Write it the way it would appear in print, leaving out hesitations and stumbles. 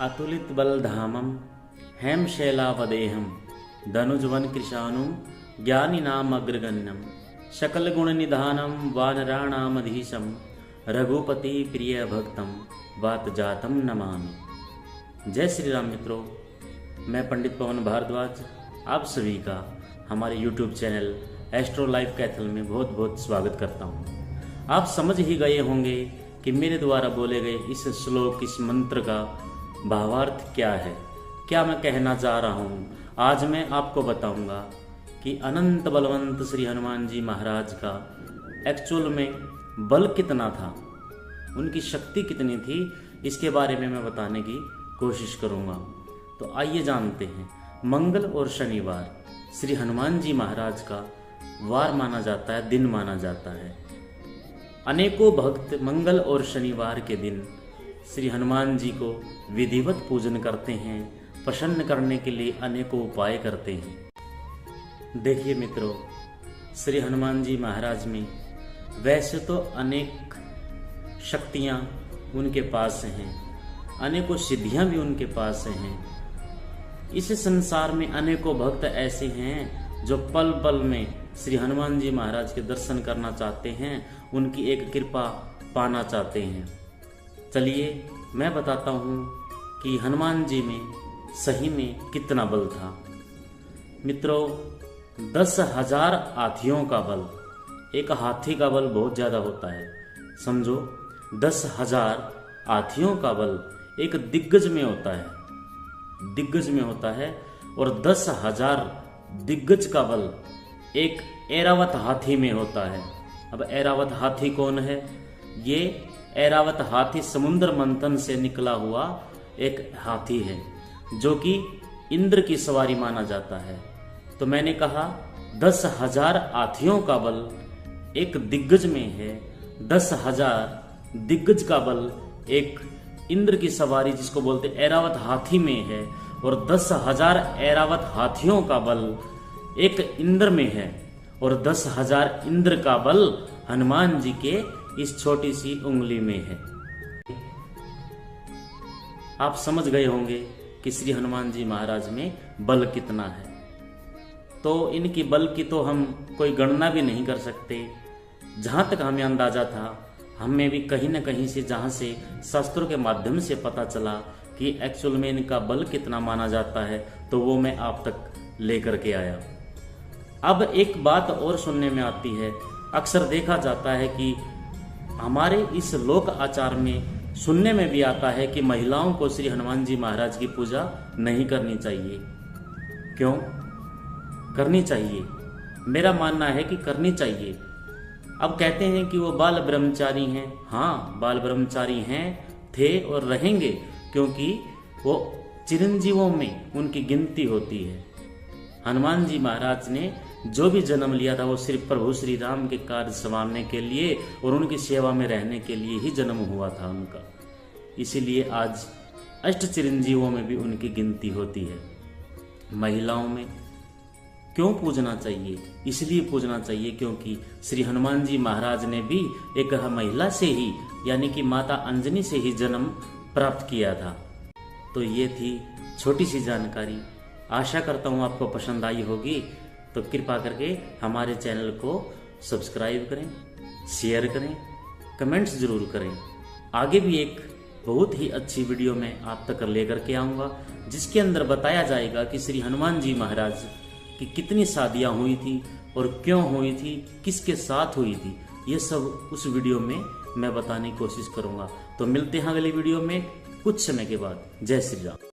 अतुलित बलधामम हेमशैलावदेहम धनुजवन कृशानु ज्ञानिनाम अग्रगण्यम सकल गुण निधानम वानराणामधीशम रघुपति प्रिय भक्तम वात जातम नमामि। जय श्री राम मित्रों, मैं पंडित पवन भारद्वाज आप सभी का हमारे YouTube channel astro life Kaithal में बहुत बहुत स्वागत करता हूँ। आप समझ ही गए होंगे कि मेरे द्वारा बोले गए इस श्लोक, इस मंत्र का भावार्थ क्या है, क्या मैं कहना चाह रहा हूँ। आज मैं आपको बताऊंगा कि अनंत बलवंत श्री हनुमान जी महाराज का एक्चुअल में बल कितना था, उनकी शक्ति कितनी थी, इसके बारे में मैं बताने की कोशिश करूंगा। तो आइए जानते हैं। मंगल और शनिवार श्री हनुमान जी महाराज का वार माना जाता है, दिन माना जाता है। अनेकों भक्त मंगल और शनिवार के दिन श्री हनुमान जी को विधिवत पूजन करते हैं, प्रसन्न करने के लिए अनेकों उपाय करते हैं। देखिए मित्रों, श्री हनुमान जी महाराज में वैसे तो अनेक शक्तियाँ उनके पास हैं, अनेकों सिद्धियाँ भी उनके पास हैं। इस संसार में अनेकों भक्त ऐसे हैं जो पल पल में श्री हनुमान जी महाराज के दर्शन करना चाहते हैं, उनकी एक कृपा पाना चाहते हैं। चलिए मैं बताता हूँ कि हनुमान जी में सही में कितना बल था। मित्रों, 10,000 हाथियों का बल, एक हाथी का बल बहुत ज्यादा होता है, समझो 10,000 हाथियों का बल एक दिग्गज में होता है, दिग्गज में होता है। और 10,000 दिग्गज का बल एक ऐरावत हाथी में होता है। अब ऐरावत हाथी कौन है? ये ऐरावत हाथी समुद्र मंथन से निकला हुआ एक हाथी है जो कि इंद्र की सवारी माना जाता है। तो मैंने कहा 10,000 हाथियों का बल एक दिग्गज में है, 10,000 दिग्गज का बल एक इंद्र की सवारी जिसको बोलते ऐरावत हाथी में है, और 10,000 ऐरावत हाथियों का बल एक इंद्र में है, और 10,000 इंद्र का बल हनुमान जी के इस छोटी सी उंगली में है। आप समझ गए होंगे कि श्री हनुमान जी महाराज में बल कितना है। तो इनकी बल की तो हम कोई गणना भी नहीं कर सकते। जहां तक हमें अंदाजा था, हमें भी कहीं न कहीं से, जहां से शास्त्रों के माध्यम से पता चला कि एक्चुअल में इनका बल कितना माना जाता है, तो वो मैं आप तक लेकर के आया। अब एक बात और सुनने में आती है, अक्सर देखा जाता है कि हमारे इस लोक आचार में सुनने में भी आता है कि महिलाओं को श्री हनुमान जी महाराज की पूजा नहीं करनी चाहिए। क्यों करनी चाहिए? मेरा मानना है कि करनी चाहिए। अब कहते हैं कि वो बाल ब्रह्मचारी हैं। हाँ, बाल ब्रह्मचारी हैं, थे और रहेंगे, क्योंकि वो चिरंजीवों में उनकी गिनती होती है। हनुमान जी महाराज ने जो भी जन्म लिया था वो सिर्फ प्रभु श्री राम के कार्य संभालने के लिए और उनकी सेवा में रहने के लिए ही जन्म हुआ था उनका। इसीलिए आज अष्ट चिरंजीवों में भी उनकी गिनती होती है। महिलाओं में क्यों पूजना चाहिए? इसलिए पूजना चाहिए क्योंकि श्री हनुमान जी महाराज ने भी एक महिला से ही, यानी कि माता अंजनी से ही जन्म प्राप्त किया था। तो ये थी छोटी सी जानकारी। आशा करता हूँ आपको पसंद आई होगी। तो कृपा करके हमारे चैनल को सब्सक्राइब करें, शेयर करें, कमेंट्स जरूर करें। आगे भी एक बहुत ही अच्छी वीडियो में आप तक लेकर के आऊँगा, जिसके अंदर बताया जाएगा कि श्री हनुमान जी महाराज की कितनी शादियाँ हुई थी और क्यों हुई थी, किसके साथ हुई थी, ये सब उस वीडियो में मैं बताने की कोशिश करूँगा। तो मिलते हैं अगली वीडियो में कुछ समय के बाद। जय श्री राम।